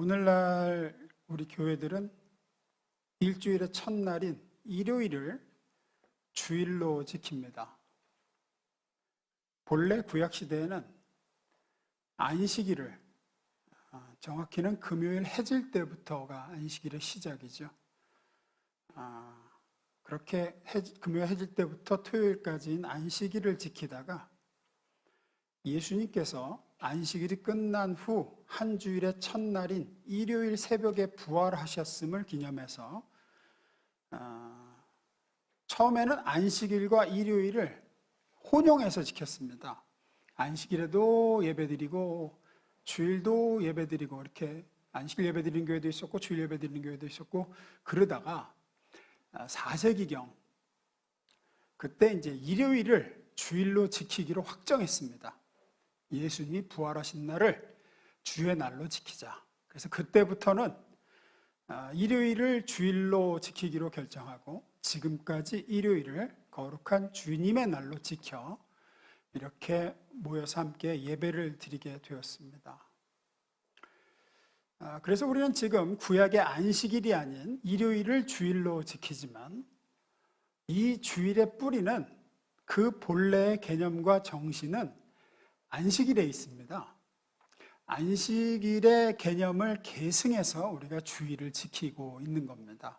오늘날 우리 교회들은 일주일의 첫날인 일요일을 주일로 지킵니다. 본래 구약시대에는 안식일을, 정확히는 금요일 해질 때부터가 안식일의 시작이죠. 그렇게 금요일 해질 때부터 토요일까지인 안식일을 지키다가 예수님께서 안식일이 끝난 후 한 주일의 첫날인 일요일 새벽에 부활하셨음을 기념해서 처음에는 안식일과 일요일을 혼용해서 지켰습니다. 안식일에도 예배드리고 주일도 예배드리고, 이렇게 안식일 예배드리는 교회도 있었고 주일 예배드리는 교회도 있었고, 그러다가 4세기경 그때 이제 일요일을 주일로 지키기로 확정했습니다. 예수님이 부활하신 날을 주의 날로 지키자. 그래서 그때부터는 일요일을 주일로 지키기로 결정하고 지금까지 일요일을 거룩한 주님의 날로 지켜 이렇게 모여서 함께 예배를 드리게 되었습니다. 그래서 우리는 지금 구약의 안식일이 아닌 일요일을 주일로 지키지만 이 주일의 뿌리는, 그 본래의 개념과 정신은 안식일에 있습니다. 안식일의 개념을 계승해서 우리가 주일을 지키고 있는 겁니다.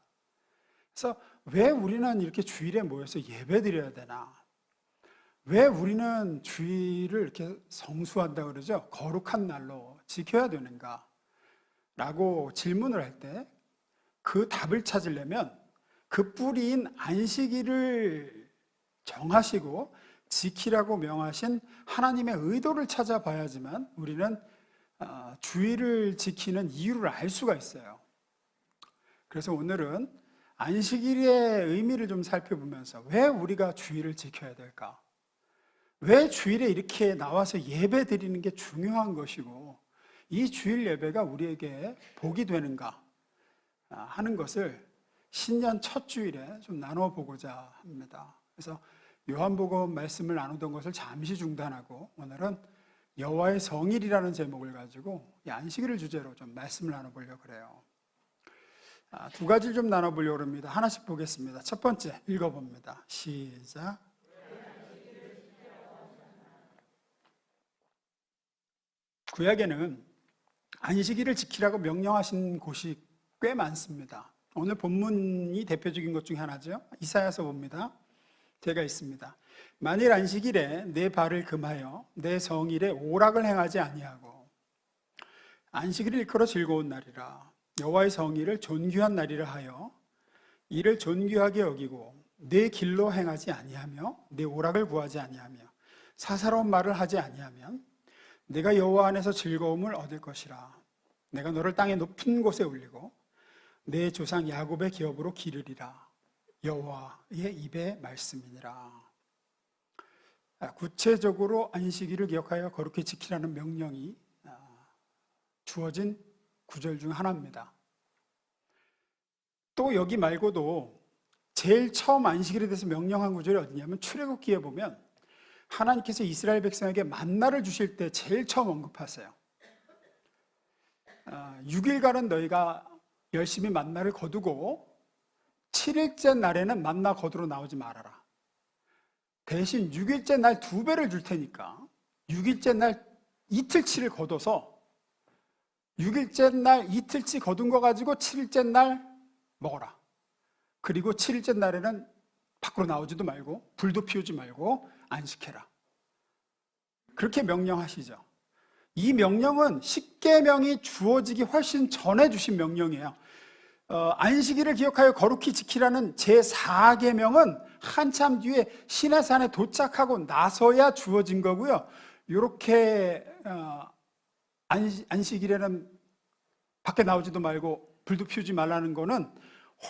그래서 왜 우리는 이렇게 주일에 모여서 예배 드려야 되나? 왜 우리는 주일을 이렇게 성수한다 그러죠? 거룩한 날로 지켜야 되는가? 라고 질문을 할 때 그 답을 찾으려면 그 뿌리인 안식일을 정하시고 지키라고 명하신 하나님의 의도를 찾아봐야지만 우리는 주일을 지키는 이유를 알 수가 있어요. 그래서 오늘은 안식일의 의미를 좀 살펴보면서 왜 우리가 주일을 지켜야 될까? 왜 주일에 이렇게 나와서 예배 드리는 게 중요한 것이고 이 주일 예배가 우리에게 복이 되는가 하는 것을 신년 첫 주일에 좀 나눠보고자 합니다. 그래서 요한복음 말씀을 나누던 것을 잠시 중단하고 오늘은 여호와의 성일이라는 제목을 가지고 이 안식일을 주제로 좀 말씀을 나눠보려고 그래요. 두 가지를 좀 나눠보려고 합니다. 하나씩 보겠습니다. 첫 번째 읽어봅니다. 시작. 구약에는 안식일을 지키라고 명령하신 곳이 꽤 많습니다. 오늘 본문이 대표적인 것 중에 하나죠. 이사야서 봅니다. 제가 있습니다. 만일 안식일에 내 발을 금하여 내 성일에 오락을 행하지 아니하고 안식일을 일컬어 즐거운 날이라 여호와의 성일을 존귀한 날이라 하여 이를 존귀하게 여기고 내 길로 행하지 아니하며 내 오락을 구하지 아니하며 사사로운 말을 하지 아니하면 내가 여호와 안에서 즐거움을 얻을 것이라. 내가 너를 땅의 높은 곳에 올리고 내 조상 야곱의 기업으로 기르리라. 여호와의 입의 말씀이니라. 구체적으로 안식일을 기억하여 거룩히 지키라는 명령이 주어진 구절 중 하나입니다. 또 여기 말고도 제일 처음 안식일에 대해서 명령한 구절이 어디냐면 출애굽기에 보면 하나님께서 이스라엘 백성에게 만나를 주실 때 제일 처음 언급하세요. 6일간은 너희가 열심히 만나를 거두고 7일째 날에는 만나 거두러 나오지 말아라. 대신 6일째 날 2배를 줄 테니까 6일째 날 이틀치를 거둬서 6일째 날 이틀치 거둔 거 가지고 7일째 날 먹어라. 그리고 7일째 날에는 밖으로 나오지도 말고 불도 피우지 말고 안식해라. 그렇게 명령하시죠. 이 명령은 십계명이 주어지기 훨씬 전에 주신 명령이에요. 안식일을 기억하여 거룩히 지키라는 제4계명은 한참 뒤에 시내산에 도착하고 나서야 주어진 거고요. 이렇게 안식일에는 밖에 나오지도 말고 불도 피우지 말라는 거는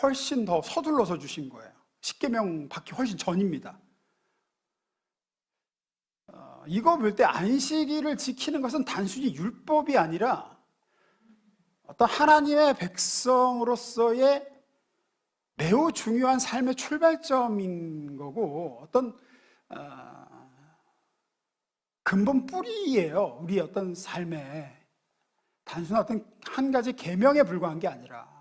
훨씬 더 서둘러서 주신 거예요. 십계명 받기 훨씬 전입니다. 이거 볼 때 안식일을 지키는 것은 단순히 율법이 아니라 어떤 하나님의 백성으로서의 매우 중요한 삶의 출발점인 거고 어떤 근본 뿌리예요. 우리 어떤 삶에. 단순한 어떤 한 가지 계명에 불과한 게 아니라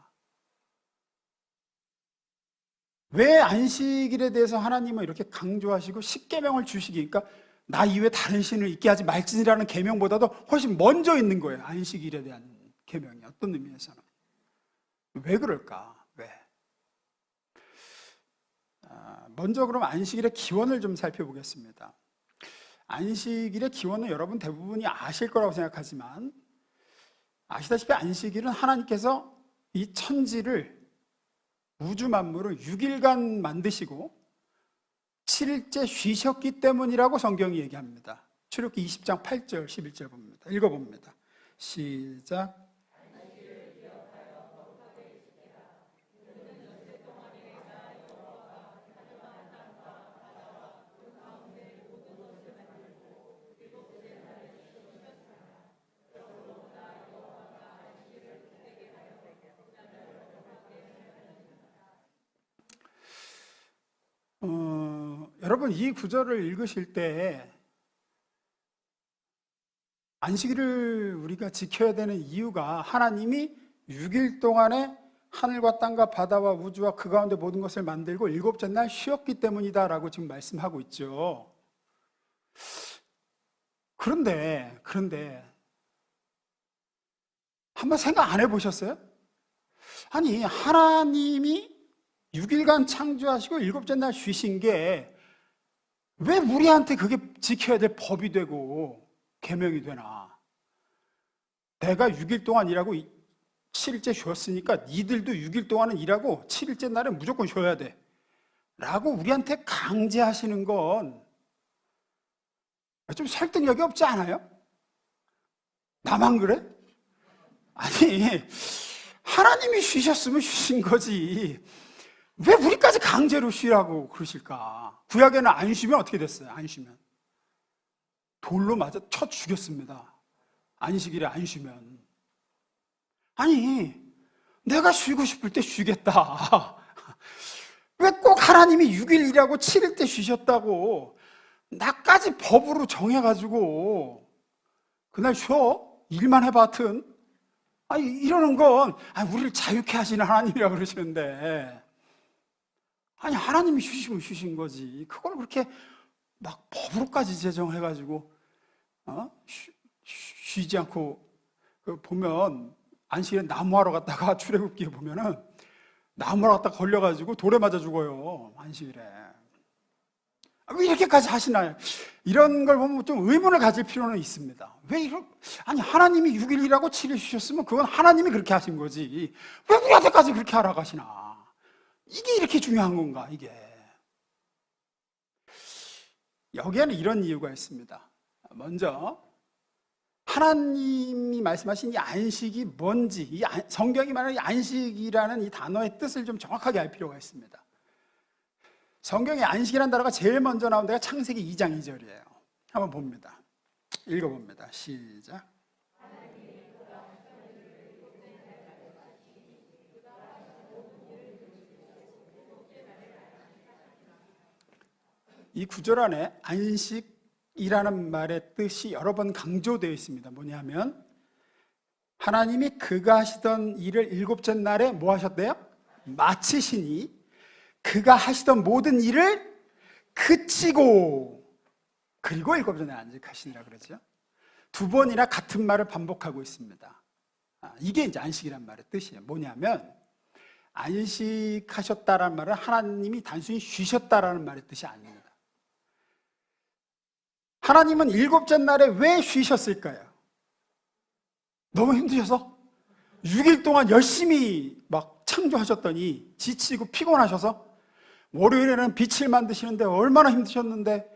왜 안식일에 대해서 하나님은 이렇게 강조하시고 십계명을 주시기, 그러니까 나 이외에 다른 신을 있게 하지 말지니라는 계명보다도 훨씬 먼저 있는 거예요. 안식일에 대한 계명이 어떤 의미에서는. 왜 그럴까? 왜? 먼저 그럼 안식일의 기원을 좀 살펴보겠습니다. 안식일의 기원은 여러분 대부분이 아실 거라고 생각하지만, 아시다시피 안식일은 하나님께서 이 천지를, 우주 만물을 6일간 만드시고 7일째 쉬셨기 때문이라고 성경이 얘기합니다. 출애굽기 20장 8절 11절 봅니다. 읽어봅니다. 시작. 여러분 이 구절을 읽으실 때 안식일을 우리가 지켜야 되는 이유가 하나님이 6일 동안에 하늘과 땅과 바다와 우주와 그 가운데 모든 것을 만들고 일곱째 날 쉬었기 때문이다라고 지금 말씀하고 있죠. 그런데 한번 생각 안 해보셨어요? 아니 하나님이 6일간 창조하시고 일곱째 날 쉬신 게 왜 우리한테 그게 지켜야 될 법이 되고 계명이 되나? 내가 6일 동안 일하고 7일째 쉬었으니까 니들도 6일 동안은 일하고 7일째 날에 무조건 쉬어야 돼 라고 우리한테 강제하시는 건 좀 설득력이 없지 않아요? 나만 그래? 아니 하나님이 쉬셨으면 쉬신 거지 왜 우리까지 강제로 쉬라고 그러실까? 구약에는 안 쉬면 어떻게 됐어요? 안 쉬면 돌로 맞아 쳐 죽였습니다. 안식일에 안 쉬면. 아니 내가 쉬고 싶을 때 쉬겠다. 왜 꼭 하나님이 6일 일하고 7일 때 쉬셨다고 나까지 법으로 정해가지고 그날 쉬어? 일만 해봐 하여튼. 아니 이러는 건 우리를 자유케 하시는 하나님이라고 그러시는데, 아니 하나님이 쉬시면 쉬신 거지 그걸 그렇게 막 법으로까지 제정해가지고 쉬지 않고 보면 안식일에 나무하러 갔다가 출애굽기에 보면은 나무하러 갔다가 걸려가지고 돌에 맞아 죽어요. 안식일에 왜 이렇게까지 하시나요? 이런 걸 보면 좀 의문을 가질 필요는 있습니다. 아니 하나님이 6일이라고 7일 쉬셨으면 그건 하나님이 그렇게 하신 거지 왜 우리한테까지 그렇게 하라고 하시나? 이게 이렇게 중요한 건가? 이게 여기에는 이런 이유가 있습니다. 먼저 하나님이 말씀하신 이 안식이 뭔지, 성경이 말하는 이 안식이라는 이 단어의 뜻을 좀 정확하게 알 필요가 있습니다. 성경에 안식이라는 단어가 제일 먼저 나온 데가 창세기 2장 2절이에요. 한번 봅니다. 읽어봅니다. 시작. 이 구절 안에 안식이라는 말의 뜻이 여러 번 강조되어 있습니다. 뭐냐면 하나님이 그가 하시던 일을 일곱째 날에 뭐 하셨대요? 마치시니 그가 하시던 모든 일을 그치고 그리고 일곱째 날에 안식하시니라 그러죠. 두 번이나 같은 말을 반복하고 있습니다. 이게 이제 안식이란 말의 뜻이에요. 뭐냐면 안식하셨다라는 말은 하나님이 단순히 쉬셨다라는 말의 뜻이 아닙니다. 하나님은 일곱째 날에 왜 쉬셨을까요? 너무 힘드셔서? 6일 동안 열심히 막 창조하셨더니 지치고 피곤하셔서? 월요일에는 빛을 만드시는데 얼마나 힘드셨는데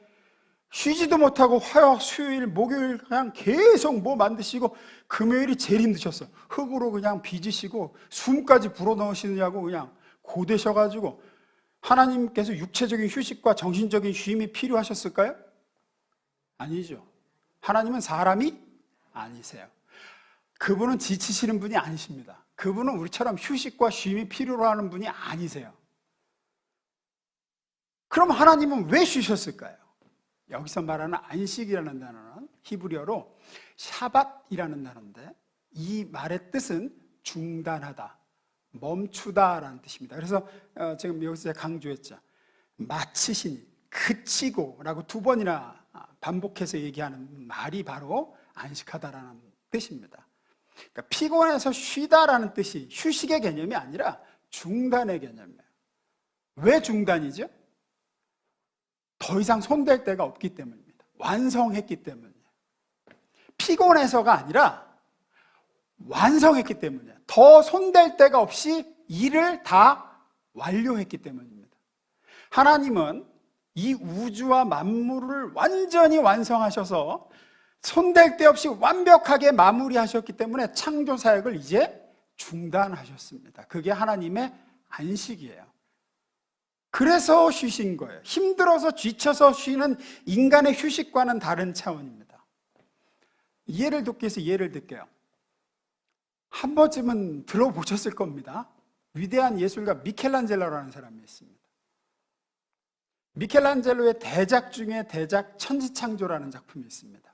쉬지도 못하고 화요일, 수요일, 목요일 그냥 계속 뭐 만드시고 금요일이 제일 힘드셨어요. 흙으로 그냥 빚으시고 숨까지 불어넣으시느냐고 그냥 고되셔가지고 하나님께서 육체적인 휴식과 정신적인 쉼이 필요하셨을까요? 아니죠. 하나님은 사람이 아니세요. 그분은 지치시는 분이 아니십니다. 그분은 우리처럼 휴식과 쉼이 필요로 하는 분이 아니세요. 그럼 하나님은 왜 쉬셨을까요? 여기서 말하는 안식이라는 단어는 히브리어로 샤밧이라는 단어인데 이 말의 뜻은 중단하다, 멈추다라는 뜻입니다. 그래서 지금 여기서 제가 강조했죠. 마치시니, 그치고 라고 두 번이나 반복해서 얘기하는 말이 바로 안식하다라는 뜻입니다. 그러니까 피곤해서 쉬다라는 뜻이 휴식의 개념이 아니라 중단의 개념이에요. 왜 중단이죠? 더 이상 손댈 데가 없기 때문입니다. 완성했기 때문이에요. 피곤해서가 아니라 완성했기 때문이에요. 더 손댈 데가 없이 일을 다 완료했기 때문입니다. 하나님은 이 우주와 만물을 완전히 완성하셔서 손댈 데 없이 완벽하게 마무리하셨기 때문에 창조 사역을 이제 중단하셨습니다. 그게 하나님의 안식이에요. 그래서 쉬신 거예요. 힘들어서 지쳐서 쉬는 인간의 휴식과는 다른 차원입니다. 예를 돕기 위해서 예를 들게요. 한 번쯤은 들어보셨을 겁니다. 위대한 예술가 미켈란젤로라는 사람이 있습니다. 미켈란젤로의 대작 중에 대작 천지창조라는 작품이 있습니다.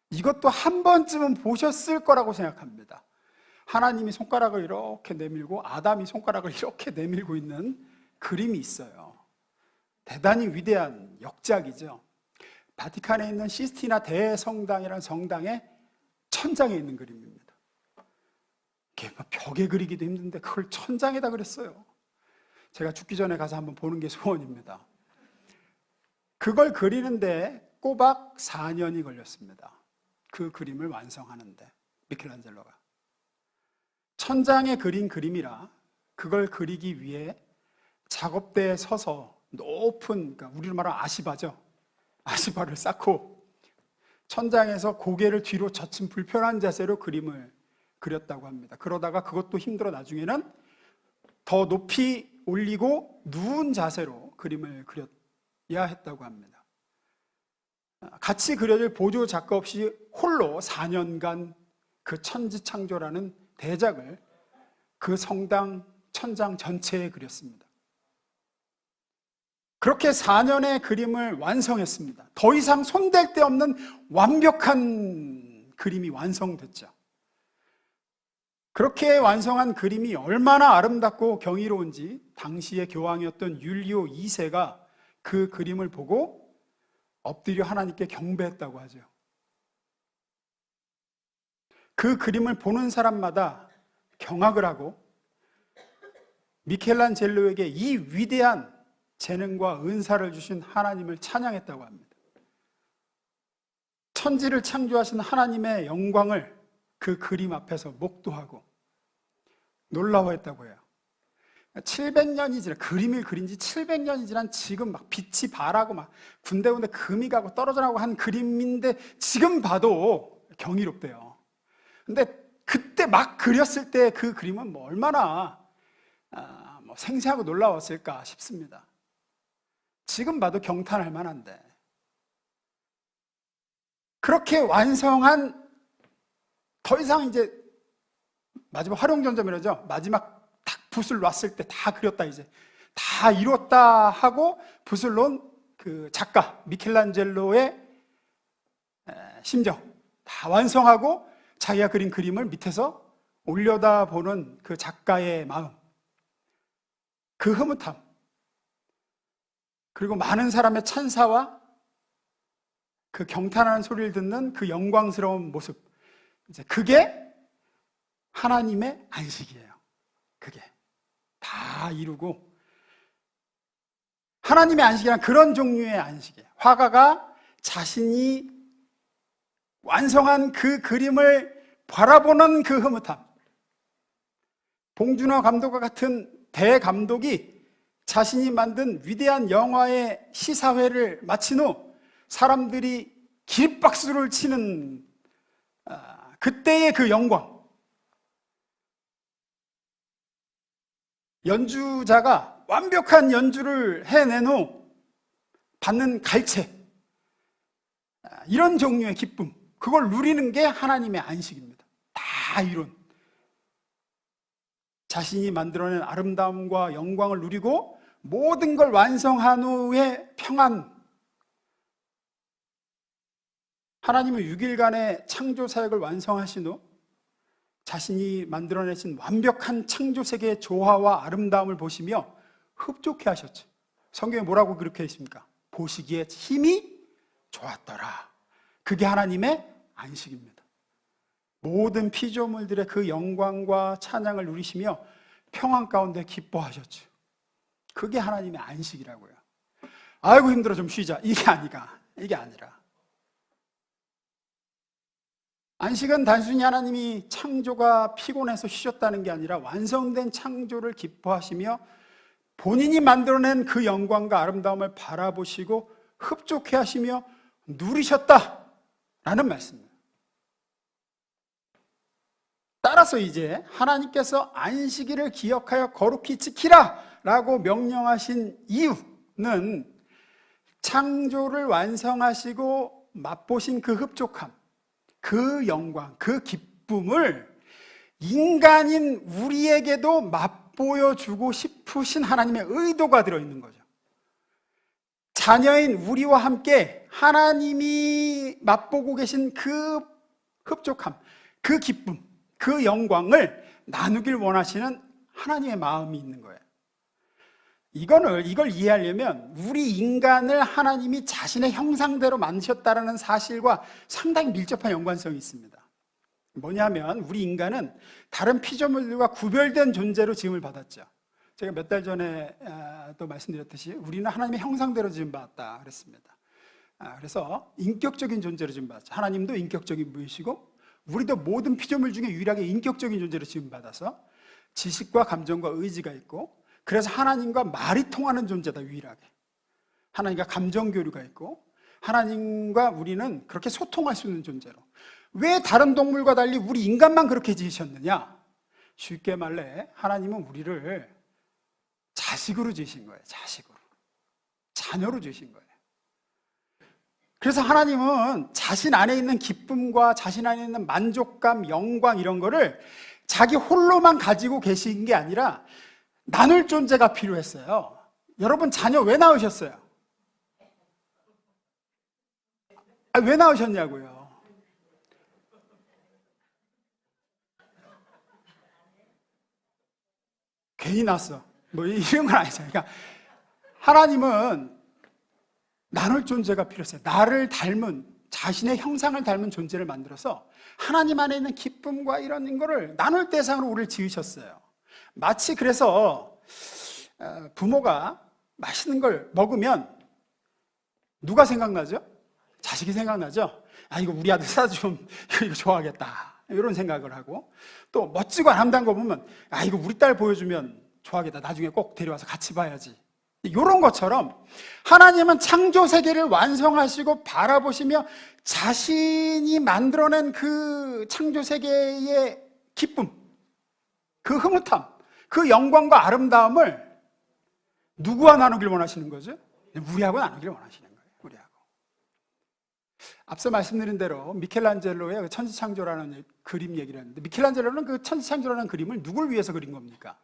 이것도 한 번쯤은 보셨을 거라고 생각합니다. 하나님이 손가락을 이렇게 내밀고 아담이 손가락을 이렇게 내밀고 있는 그림이 있어요. 대단히 위대한 역작이죠. 바티칸에 있는 시스티나 대성당이라는 성당의 천장에 있는 그림입니다. 이게 벽에 그리기도 힘든데 그걸 천장에다 그렸어요. 제가 죽기 전에 가서 한번 보는 게 소원입니다. 그걸 그리는데 꼬박 4년이 걸렸습니다. 그 그림을 완성하는데, 미켈란젤로가. 천장에 그린 그림이라 그걸 그리기 위해 작업대에 서서 높은, 그러니까 우리로 말하면 아시바죠. 아시바를 쌓고 천장에서 고개를 뒤로 젖힌 불편한 자세로 그림을 그렸다고 합니다. 그러다가 그것도 힘들어 나중에는 더 높이 올리고 누운 자세로 그림을 그려야 했다고 합니다. 같이 그려질 보조 작가 없이 홀로 4년간 그 천지창조라는 대작을 그 성당 천장 전체에 그렸습니다. 그렇게 4년의 그림을 완성했습니다. 더 이상 손댈 데 없는 완벽한 그림이 완성됐죠. 그렇게 완성한 그림이 얼마나 아름답고 경이로운지 당시의 교황이었던 율리오 2세가 그 그림을 보고 엎드려 하나님께 경배했다고 하죠. 그 그림을 보는 사람마다 경악을 하고 미켈란젤로에게 이 위대한 재능과 은사를 주신 하나님을 찬양했다고 합니다. 천지를 창조하신 하나님의 영광을 그 그림 앞에서 목도하고 놀라워했다고 해요. 700년이 지난, 그림을 그린 지 700년이 지난 지금 막 빛이 바라고 막 군데군데 금이 가고 떨어져 나가고 한 그림인데 지금 봐도 경이롭대요. 근데 그때 막 그렸을 때 그 그림은 뭐 얼마나 생생하고 놀라웠을까 싶습니다. 지금 봐도 경탄할 만한데, 그렇게 완성한, 더 이상 이제 마지막 활용점점이라죠. 마지막 딱 붓을 놨을 때 다 그렸다, 이제 다 이뤘다 하고 붓을 놓은 그 작가 미켈란젤로의 심정, 다 완성하고 자기가 그린 그림을 밑에서 올려다보는 그 작가의 마음, 그 흐뭇함, 그리고 많은 사람의 찬사와 그 경탄하는 소리를 듣는 그 영광스러운 모습, 이제 그게 하나님의 안식이에요. 그게 다 이루고, 하나님의 안식이란 그런 종류의 안식이에요. 화가가 자신이 완성한 그 그림을 바라보는 그 흐뭇함. 봉준호 감독과 같은 대감독이 자신이 만든 위대한 영화의 시사회를 마친 후 사람들이 기립박수를 치는 그때의 그 영광. 연주자가 완벽한 연주를 해낸 후 받는 갈채, 이런 종류의 기쁨, 그걸 누리는 게 하나님의 안식입니다. 다 이룬, 자신이 만들어낸 아름다움과 영광을 누리고 모든 걸 완성한 후의 평안. 하나님은 6일간의 창조 사역을 완성하신 후 자신이 만들어내신 완벽한 창조 세계의 조화와 아름다움을 보시며 흡족해 하셨죠. 성경에 뭐라고 그렇게 했습니까? 보시기에 힘이 좋았더라. 그게 하나님의 안식입니다. 모든 피조물들의 그 영광과 찬양을 누리시며 평안 가운데 기뻐하셨죠. 그게 하나님의 안식이라고요. 아이고 힘들어 좀 쉬자, 이게 아니라 안식은 단순히 하나님이 창조가 피곤해서 쉬셨다는 게 아니라 완성된 창조를 기뻐하시며 본인이 만들어낸 그 영광과 아름다움을 바라보시고 흡족해 하시며 누리셨다라는 말씀입니다. 따라서 이제 하나님께서 안식일을 기억하여 거룩히 지키라 라고 명령하신 이유는 창조를 완성하시고 맛보신 그 흡족함, 그 영광, 그 기쁨을 인간인 우리에게도 맛보여주고 싶으신 하나님의 의도가 들어있는 거죠. 자녀인 우리와 함께 하나님이 맛보고 계신 그 흡족함, 그 기쁨, 그 영광을 나누길 원하시는 하나님의 마음이 있는 거예요. 이걸 이해하려면 우리 인간을 하나님이 자신의 형상대로 만드셨다는 사실과 상당히 밀접한 연관성이 있습니다. 뭐냐면 우리 인간은 다른 피조물들과 구별된 존재로 지음을 받았죠. 제가 몇 달 전에 또 말씀드렸듯이 우리는 하나님의 형상대로 지음받았다 그랬습니다. 그래서 인격적인 존재로 지음받았죠. 하나님도 인격적인 분이시고 우리도 모든 피조물 중에 유일하게 인격적인 존재로 지음받아서 지식과 감정과 의지가 있고, 그래서 하나님과 말이 통하는 존재다, 유일하게. 하나님과 감정 교류가 있고 하나님과 우리는 그렇게 소통할 수 있는 존재로. 왜 다른 동물과 달리 우리 인간만 그렇게 지으셨느냐? 쉽게 말해 하나님은 우리를 자식으로 지으신 거예요. 자식으로, 자녀로 지으신 거예요. 그래서 하나님은 자신 안에 있는 기쁨과 자신 안에 있는 만족감, 영광 이런 거를 자기 홀로만 가지고 계신 게 아니라 나눌 존재가 필요했어요. 여러분 자녀 왜 낳으셨어요? 왜 낳으셨냐고요? 괜히 낳았어 뭐 이런 건 아니잖아요. 그러니까 하나님은 나눌 존재가 필요했어요. 나를 닮은, 자신의 형상을 닮은 존재를 만들어서 하나님 안에 있는 기쁨과 이런 거를 나눌 대상으로 우리를 지으셨어요. 마치 그래서 부모가 맛있는 걸 먹으면 누가 생각나죠? 자식이 생각나죠? 이거 우리 아들 사주면 이거 좋아하겠다 이런 생각을 하고, 또 멋지고 아름다운 거 보면 이거 우리 딸 보여주면 좋아하겠다, 나중에 꼭 데려와서 같이 봐야지, 이런 것처럼 하나님은 창조 세계를 완성하시고 바라보시며 자신이 만들어낸 그 창조 세계의 기쁨, 그 흐뭇함, 그 영광과 아름다움을 누구와 나누길 원하시는 거죠? 우리하고 나누길 원하시는 거예요. 우리하고. 앞서 말씀드린 대로 미켈란젤로의 천지창조라는 그림 얘기를 했는데, 미켈란젤로는 그 천지창조라는 그림을 누굴 위해서 그린 겁니까?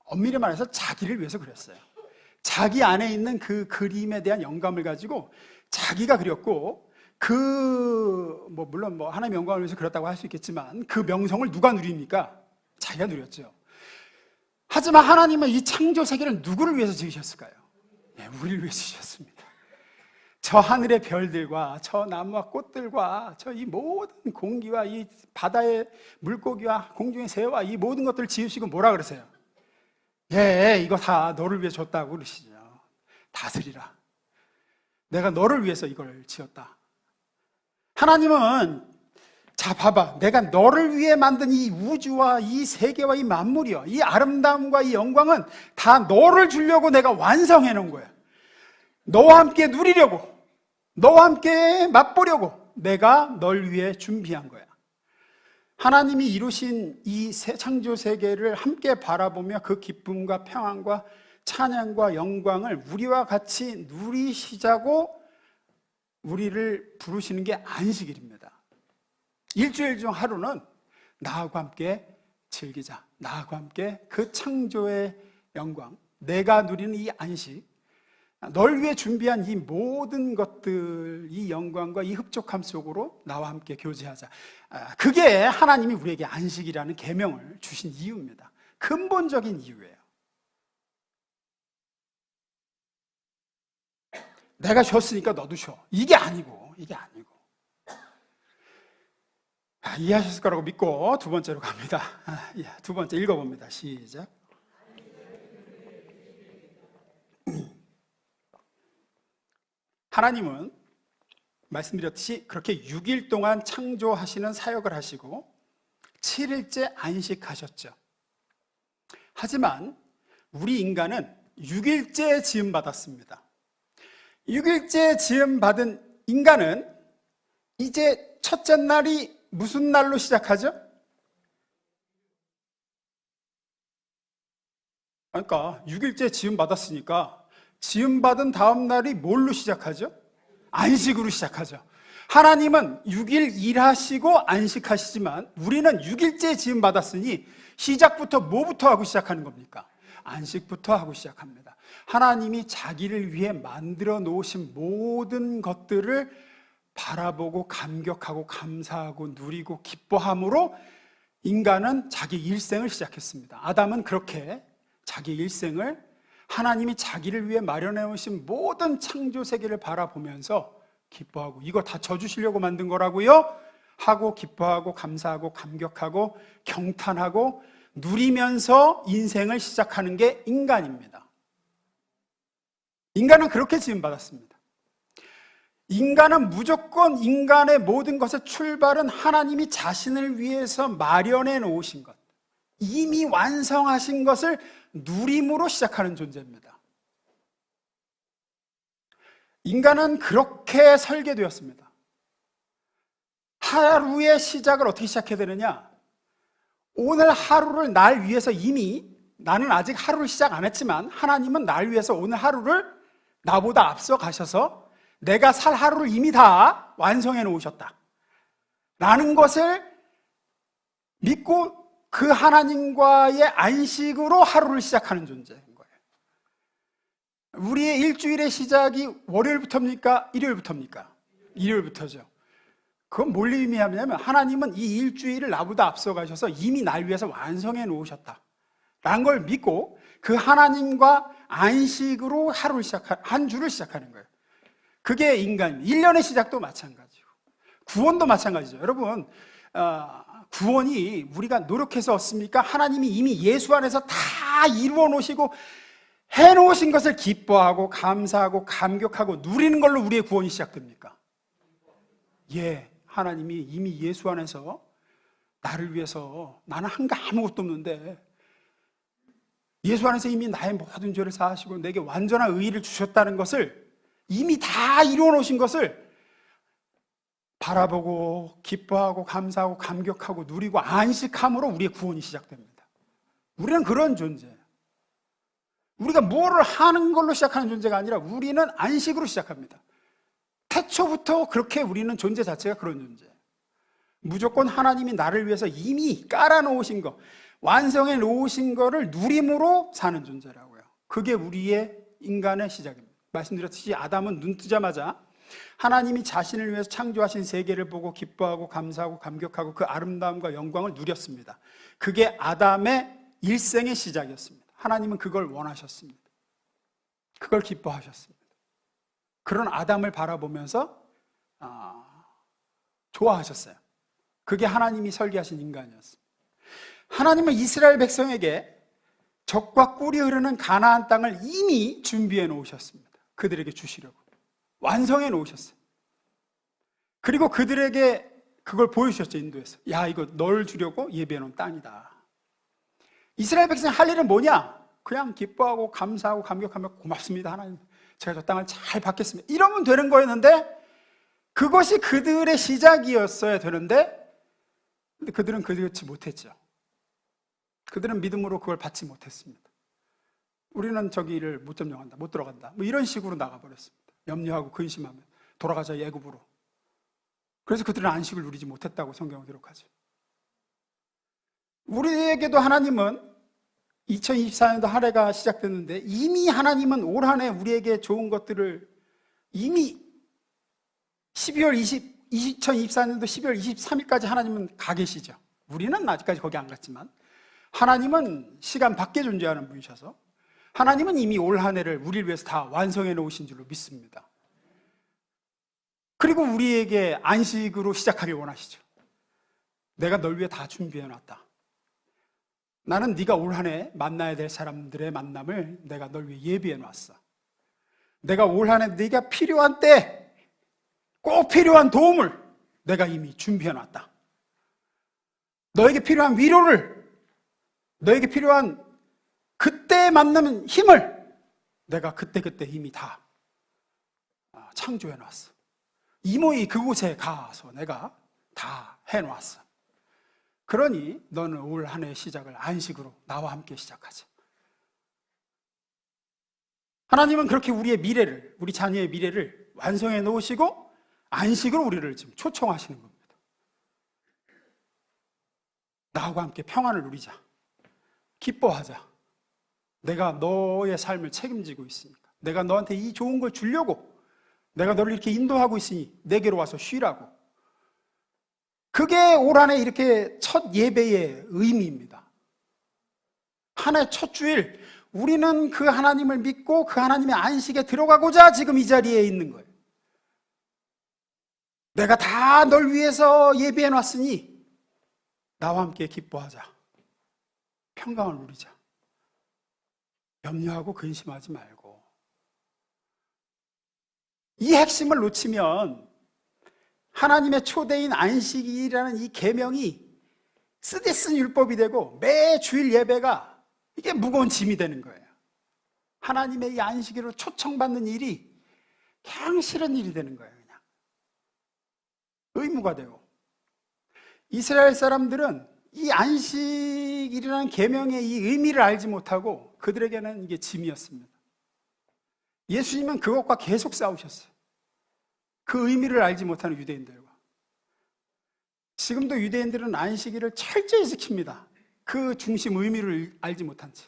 엄밀히 말해서 자기를 위해서 그렸어요. 자기 안에 있는 그 그림에 대한 영감을 가지고 자기가 그렸고, 물론 하나님의 영광을 위해서 그렸다고 할 수 있겠지만 그 명성을 누가 누립니까? 자기가 누렸죠. 하지만 하나님은 이 창조 세계를 누구를 위해서 지으셨을까요? 우리를 위해서 지으셨습니다. 저 하늘의 별들과 저 나무와 꽃들과 저 이 모든 공기와 이 바다의 물고기와 공중의 새와 이 모든 것들을 지으시고 뭐라 그러세요? 이거 다 너를 위해 줬다고 그러시죠. 다스리라. 내가 너를 위해서 이걸 지었다. 하나님은 자 봐봐, 내가 너를 위해 만든 이 우주와 이 세계와 이 만물이요, 이 아름다움과 이 영광은 다 너를 주려고 내가 완성해 놓은 거야. 너와 함께 누리려고, 너와 함께 맛보려고 내가 널 위해 준비한 거야. 하나님이 이루신 이 창조 세계를 함께 바라보며 그 기쁨과 평안과 찬양과 영광을 우리와 같이 누리시자고 우리를 부르시는 게 안식일입니다. 일주일 중 하루는 나하고 함께 즐기자, 나하고 함께 그 창조의 영광, 내가 누리는 이 안식, 널 위해 준비한 이 모든 것들, 이 영광과 이 흡족함 속으로 나와 함께 교제하자. 그게 하나님이 우리에게 안식이라는 계명을 주신 이유입니다. 근본적인 이유예요. 내가 쉬었으니까 너도 쉬어. 이게 아니고. 이해하셨을 거라고 믿고 두 번째로 갑니다. 두 번째 읽어봅니다. 시작. 하나님은 말씀드렸듯이 그렇게 6일 동안 창조하시는 사역을 하시고 7일째 안식하셨죠. 하지만 우리 인간은 6일째 지음받았습니다. 6일째 지음받은 인간은 이제 첫째 날이 무슨 날로 시작하죠? 그러니까 6일째 지음받았으니까 지음받은 다음 날이 뭘로 시작하죠? 안식으로 시작하죠. 하나님은 6일 일하시고 안식하시지만 우리는 6일째 지음받았으니 시작부터 뭐부터 하고 시작하는 겁니까? 안식부터 하고 시작합니다. 하나님이 자기를 위해 만들어 놓으신 모든 것들을 바라보고 감격하고 감사하고 누리고 기뻐함으로 인간은 자기 일생을 시작했습니다. 아담은 그렇게 자기 일생을 하나님이 자기를 위해 마련해 오신 모든 창조 세계를 바라보면서 기뻐하고 이거 다 져주시려고 만든 거라고요? 하고 기뻐하고 감사하고 감격하고 경탄하고 누리면서 인생을 시작하는 게 인간입니다. 인간은 그렇게 지음받았습니다. 인간은 무조건 인간의 모든 것의 출발은 하나님이 자신을 위해서 마련해 놓으신 것, 이미 완성하신 것을 누림으로 시작하는 존재입니다. 인간은 그렇게 설계되었습니다. 하루의 시작을 어떻게 시작해야 되느냐? 오늘 하루를 날 위해서 이미 나는 아직 하루를 시작 안 했지만 하나님은 날 위해서 오늘 하루를 나보다 앞서 가셔서 내가 살 하루를 이미 다 완성해 놓으셨다 라는 것을 믿고 그 하나님과의 안식으로 하루를 시작하는 존재인 거예요. 우리의 일주일의 시작이 월요일부터입니까? 일요일부터입니까? 일요일부터죠. 그건 뭘 의미하냐면 하나님은 이 일주일을 나보다 앞서 가셔서 이미 날 위해서 완성해 놓으셨다 라는 걸 믿고 그 하나님과 안식으로 하루를 한 주를 시작하는 거예요. 그게 인간입니다. 1년의 시작도 마찬가지고 구원도 마찬가지죠. 여러분, 구원이 우리가 노력해서 얻습니까? 하나님이 이미 예수 안에서 다 이루어 놓으시고 해놓으신 것을 기뻐하고 감사하고 감격하고 누리는 걸로 우리의 구원이 시작됩니까? 예, 하나님이 이미 예수 안에서 나를 위해서 나는 한 게 아무것도 없는데 예수 안에서 이미 나의 모든 죄를 사하시고 내게 완전한 의의를 주셨다는 것을 이미 다 이루어 놓으신 것을 바라보고 기뻐하고 감사하고 감격하고 누리고 안식함으로 우리의 구원이 시작됩니다. 우리는 그런 존재예요. 우리가 뭐를 하는 걸로 시작하는 존재가 아니라 우리는 안식으로 시작합니다. 태초부터 그렇게 우리는 존재 자체가 그런 존재예요. 무조건 하나님이 나를 위해서 이미 깔아놓으신 거, 완성해 놓으신 거를 누림으로 사는 존재라고요. 그게 우리의 인간의 시작입니다. 말씀드렸듯이 아담은 눈 뜨자마자 하나님이 자신을 위해서 창조하신 세계를 보고 기뻐하고 감사하고 감격하고 그 아름다움과 영광을 누렸습니다. 그게 아담의 일생의 시작이었습니다. 하나님은 그걸 원하셨습니다. 그걸 기뻐하셨습니다. 그런 아담을 바라보면서 좋아하셨어요. 그게 하나님이 설계하신 인간이었습니다. 하나님은 이스라엘 백성에게 젖과 꿀이 흐르는 가나안 땅을 이미 준비해 놓으셨습니다. 그들에게 주시려고 완성해 놓으셨어요. 그리고 그들에게 그걸 보여주셨죠. 인도에서 야, 이거 널 주려고 예비해 놓은 땅이다. 이스라엘 백성이 할 일은 뭐냐? 그냥 기뻐하고 감사하고 감격하며 고맙습니다 하나님, 제가 저 땅을 잘 받겠습니다 이러면 되는 거였는데, 그것이 그들의 시작이었어야 되는데 근데 그들은 그렇지 못했죠. 그들은 믿음으로 그걸 받지 못했습니다. 우리는 저기를 못 점령한다, 못 들어간다, 뭐 이런 식으로 나가버렸습니다. 염려하고 근심하며 돌아가자 애굽으로. 그래서 그들은 안식을 누리지 못했다고 성경은 기록하죠. 우리에게도 하나님은 2024년도 한 해가 시작됐는데 이미 하나님은 올 한 해 우리에게 좋은 것들을 이미 2024년도 12월 23일까지 하나님은 가 계시죠. 우리는 아직까지 거기 안 갔지만 하나님은 시간 밖에 존재하는 분이셔서 하나님은 이미 올 한 해를 우리를 위해서 다 완성해 놓으신 줄로 믿습니다. 그리고 우리에게 안식으로 시작하길 원하시죠. 내가 널 위해 다 준비해 놨다. 나는 네가 올 한 해 만나야 될 사람들의 만남을 내가 널 위해 예비해 놨어. 내가 올 한 해 네가 필요한 때 꼭 필요한 도움을 내가 이미 준비해 놨다. 너에게 필요한 위로를, 너에게 필요한 그때 만나는 힘을 내가 그때그때 이미 다 창조해 놨어. 이모이 그곳에 가서 내가 다 해놨어. 그러니 너는 올 한 해의 시작을 안식으로 나와 함께 시작하자. 하나님은 그렇게 우리의 미래를, 우리 자녀의 미래를 완성해 놓으시고 안식으로 우리를 지금 초청하시는 겁니다. 나하고 함께 평안을 누리자. 기뻐하자. 내가 너의 삶을 책임지고 있으니까. 내가 너한테 이 좋은 걸 주려고, 내가 너를 이렇게 인도하고 있으니 내게로 와서 쉬라고. 그게 올 한 해 이렇게 첫 예배의 의미입니다. 한 해 첫 주일, 우리는 그 하나님을 믿고 그 하나님의 안식에 들어가고자 지금 이 자리에 있는 거예요. 내가 다 널 위해서 예비해 놨으니 나와 함께 기뻐하자. 평강을 누리자. 염려하고 근심하지 말고. 이 핵심을 놓치면 하나님의 초대인 안식일이라는 이 계명이 쓰디쓴 율법이 되고 매 주일 예배가 이게 무거운 짐이 되는 거예요. 하나님의 이 안식일로 초청받는 일이 그냥 싫은 일이 되는 거예요. 그냥 의무가 되고. 이스라엘 사람들은 이 안식일이라는 계명의 이 의미를 알지 못하고 그들에게는 이게 짐이었습니다. 예수님은 그것과 계속 싸우셨어요. 그 의미를 알지 못하는 유대인들과. 지금도 유대인들은 안식일을 철저히 지킵니다. 그 중심 의미를 알지 못한 채.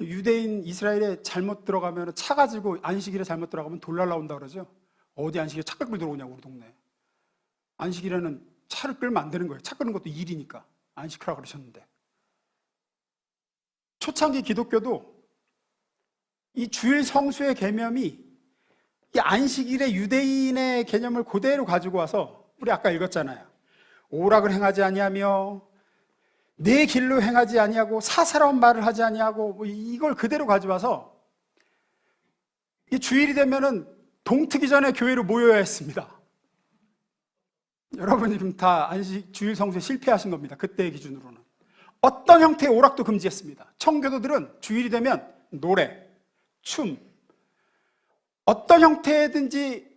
유대인 이스라엘에 잘못 들어가면 차 가지고 안식일에 잘못 들어가면 돌 날라온다 그러죠. 어디 안식일에 차 끌고 들어오냐고 우리 동네. 안식일에는 차를 끌면 안 되는 거예요. 차 끄는 것도 일이니까 안식하라 그러셨는데. 초창기 기독교도 이 주일 성수의 개념이 이 안식일의 유대인의 개념을 그대로 가지고 와서 우리 아까 읽었잖아요. 오락을 행하지 아니하며 내 길로 행하지 아니하고 사사로운 말을 하지 아니하고 뭐 이걸 그대로 가져와서 이 주일이 되면은 동트기 전에 교회로 모여야 했습니다. 여러분 지금 다 안식 주일 성수에 실패하신 겁니다. 그때의 기준으로는. 어떤 형태의 오락도 금지했습니다. 청교도들은 주일이 되면 노래, 춤, 어떤 형태든지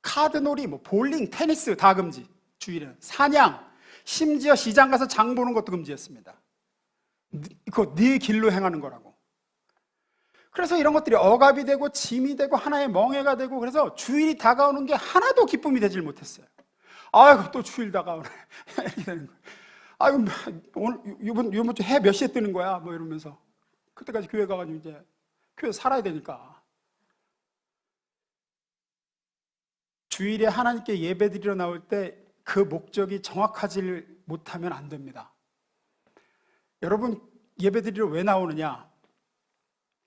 카드놀이, 뭐 볼링, 테니스 다 금지. 주일에는 사냥, 심지어 시장 가서 장 보는 것도 금지했습니다. 그거 네 길로 행하는 거라고. 그래서 이런 것들이 억압이 되고 짐이 되고 하나의 멍해가 되고 그래서 주일이 다가오는 게 하나도 기쁨이 되질 못했어요. 아이고 또 주일 다가오네 이렇게 되는 거예요. 아이고 오늘 이번 주 해 몇 시에 뜨는 거야 뭐 이러면서 그때까지 교회 가가지고 이제 교회 살아야 되니까. 주일에 하나님께 예배드리러 나올 때 그 목적이 정확하지 못하면 안 됩니다. 여러분 예배드리러 왜 나오느냐?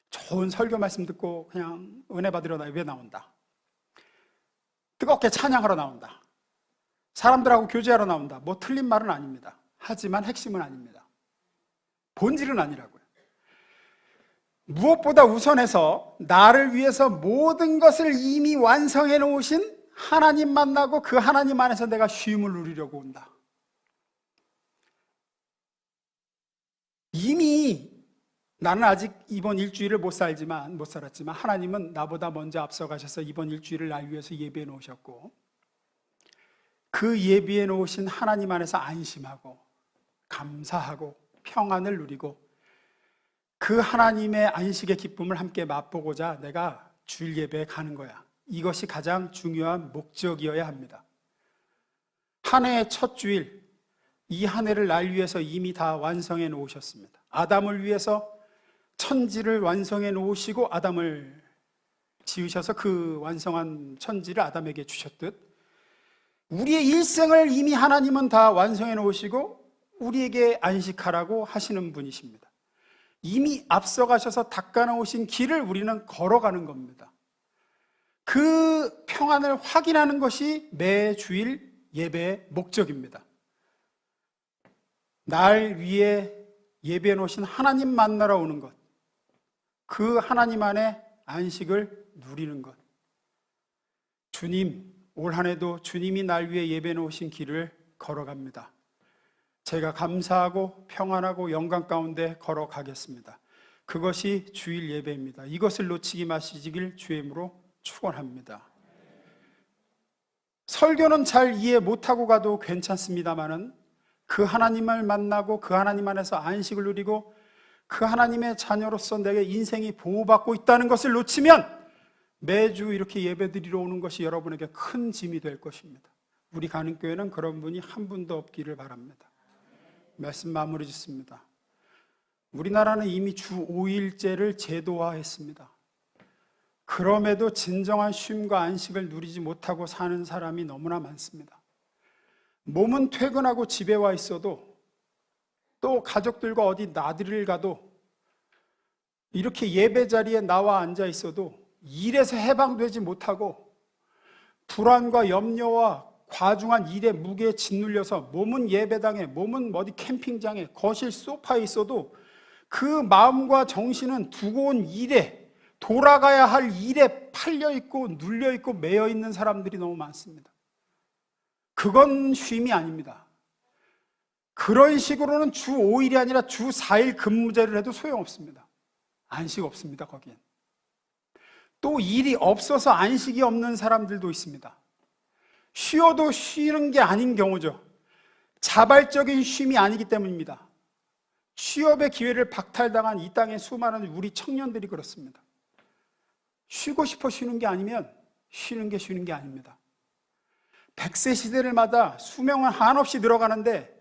좋은 설교 말씀 듣고 그냥 은혜 받으러 왜 나온다? 뜨겁게 찬양하러 나온다. 사람들하고 교제하러 나온다. 뭐 틀린 말은 아닙니다. 하지만 핵심은 아닙니다. 본질은 아니라고요. 무엇보다 우선해서 나를 위해서 모든 것을 이미 완성해 놓으신 하나님 만나고 그 하나님 안에서 내가 쉼을 누리려고 온다. 이미 나는 아직 이번 일주일을 못 살았지만 하나님은 나보다 먼저 앞서가셔서 이번 일주일을 날 위해서 예비해 놓으셨고 그 예비해 놓으신 하나님 안에서 안심하고 감사하고 평안을 누리고 그 하나님의 안식의 기쁨을 함께 맛보고자 내가 주일 예배에 가는 거야. 이것이 가장 중요한 목적이어야 합니다. 한 해의 첫 주일, 이 한 해를 날 위해서 이미 다 완성해 놓으셨습니다. 아담을 위해서 천지를 완성해 놓으시고 아담을 지으셔서 그 완성한 천지를 아담에게 주셨듯 우리의 일생을 이미 하나님은 다 완성해 놓으시고 우리에게 안식하라고 하시는 분이십니다. 이미 앞서가셔서 닦아놓으신 길을 우리는 걸어가는 겁니다. 그 평안을 확인하는 것이 매 주일 예배의 목적입니다. 날 위해 예배해 놓으신 하나님 만나러 오는 것, 그 하나님 안에 안식을 누리는 것. 주님, 올 한 해도 주님이 날 위해 예배해 놓으신 길을 걸어갑니다. 제가 감사하고 평안하고 영광 가운데 걸어가겠습니다. 그것이 주일 예배입니다. 이것을 놓치지 마시길 주의 이름으로 축원합니다. 설교는 잘 이해 못하고 가도 괜찮습니다만은 그 하나님을 만나고 그 하나님 안에서 안식을 누리고 그 하나님의 자녀로서 내게 인생이 보호받고 있다는 것을 놓치면 매주 이렇게 예배드리러 오는 것이 여러분에게 큰 짐이 될 것입니다. 우리 가는교회는 그런 분이 한 분도 없기를 바랍니다. 말씀 마무리 짓습니다. 우리나라는 이미 주 5일제를 제도화했습니다. 그럼에도 진정한 쉼과 안식을 누리지 못하고 사는 사람이 너무나 많습니다. 몸은 퇴근하고 집에 와 있어도 또 가족들과 어디 나들이를 가도 이렇게 예배 자리에 나와 앉아 있어도 일에서 해방되지 못하고 불안과 염려와 과중한 일의 무게에 짓눌려서 몸은 예배당에, 몸은 어디 캠핑장에, 거실 소파에 있어도 그 마음과 정신은 두고 온 일에, 돌아가야 할 일에 팔려있고 눌려있고 매여있는 사람들이 너무 많습니다. 그건 쉼이 아닙니다. 그런 식으로는 주 5일이 아니라 주 4일 근무제를 해도 소용없습니다. 안식 없습니다, 거기엔. 또 일이 없어서 안식이 없는 사람들도 있습니다. 쉬어도 쉬는 게 아닌 경우죠. 자발적인 쉼이 아니기 때문입니다. 취업의 기회를 박탈당한 이 땅의 수많은 우리 청년들이 그렇습니다. 쉬고 싶어 쉬는 게 아니면 쉬는 게 아닙니다. 100세 시대를 맞아 수명은 한없이 늘어가는데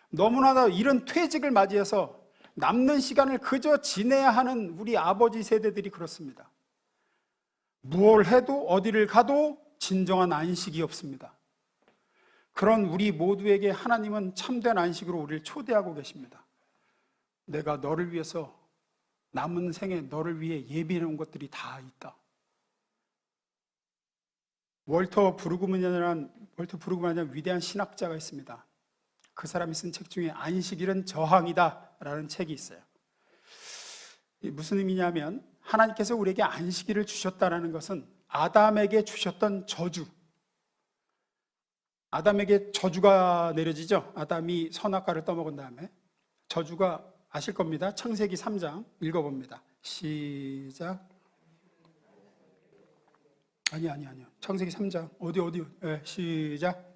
너무나도 이런 퇴직을 맞이해서 남는 시간을 그저 지내야 하는 우리 아버지 세대들이 그렇습니다. 무엇을 해도 어디를 가도 진정한 안식이 없습니다. 그런 우리 모두에게 하나님은 참된 안식으로 우리를 초대하고 계십니다. 내가 너를 위해서 남은 생에 너를 위해 예비해 놓은 것들이 다 있다. 월터 브루그만이라는 위대한 신학자가 있습니다. 그 사람이 쓴 책 중에 안식일은 저항이다 라는 책이 있어요. 무슨 의미냐면 하나님께서 우리에게 안식일을 주셨다는 것은 아담에게 주셨던 저주, 아담에게 저주가 내려지죠. 아담이 선악과를 떠먹은 다음에 저주가 아실 겁니다. 창세기 3장 읽어봅니다. 시작. 아니요. 창세기 3장 어디? 네, 시작.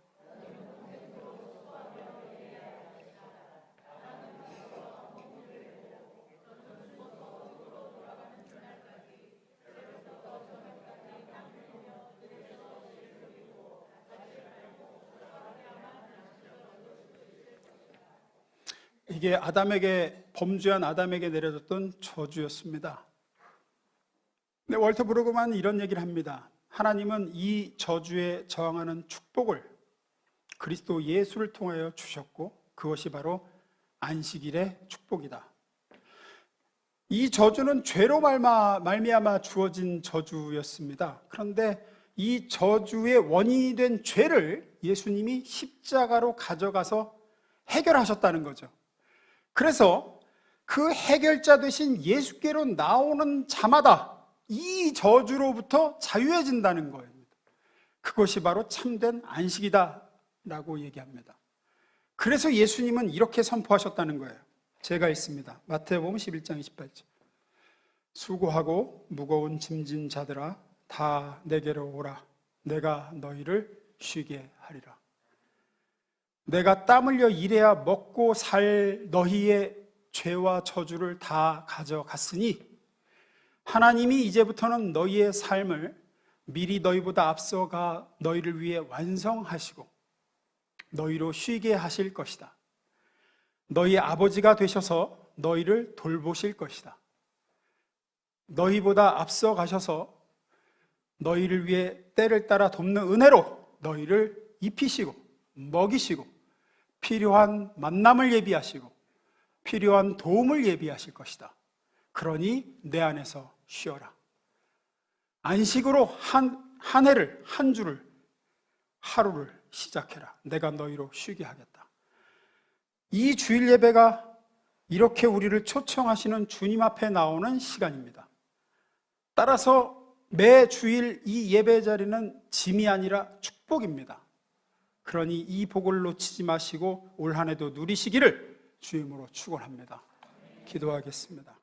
이게 범죄한 아담에게 내려졌던 저주였습니다. 근데 월터 브루그만은 이런 얘기를 합니다. 하나님은 이 저주에 저항하는 축복을 그리스도 예수를 통하여 주셨고 그것이 바로 안식일의 축복이다. 이 저주는 죄로 말미암아 주어진 저주였습니다. 그런데 이 저주의 원인이 된 죄를 예수님이 십자가로 가져가서 해결하셨다는 거죠. 그래서 그 해결자 되신 예수께로 나오는 자마다 이 저주로부터 자유해진다는 거예요. 그것이 바로 참된 안식이다 라고 얘기합니다. 그래서 예수님은 이렇게 선포하셨다는 거예요. 제가 읽습니다. 마태복음 11장 28절. 수고하고 무거운 짐진 자들아 다 내게로 오라. 내가 너희를 쉬게 하리라. 내가 땀 흘려 일해야 먹고 살 너희의 죄와 저주를 다 가져갔으니 하나님이 이제부터는 너희의 삶을 미리 너희보다 앞서가 너희를 위해 완성하시고 너희로 쉬게 하실 것이다. 너희 아버지가 되셔서 너희를 돌보실 것이다. 너희보다 앞서 가셔서 너희를 위해 때를 따라 돕는 은혜로 너희를 입히시고 먹이시고 필요한 만남을 예비하시고 필요한 도움을 예비하실 것이다. 그러니 내 안에서 쉬어라. 안식으로 한 해를, 한 주를, 하루를 시작해라. 내가 너희로 쉬게 하겠다. 이 주일 예배가 이렇게 우리를 초청하시는 주님 앞에 나오는 시간입니다. 따라서 매 주일 이 예배 자리는 짐이 아니라 축복입니다. 그러니 이 복을 놓치지 마시고 올 한 해도 누리시기를 주임으로 축원합니다. 기도하겠습니다.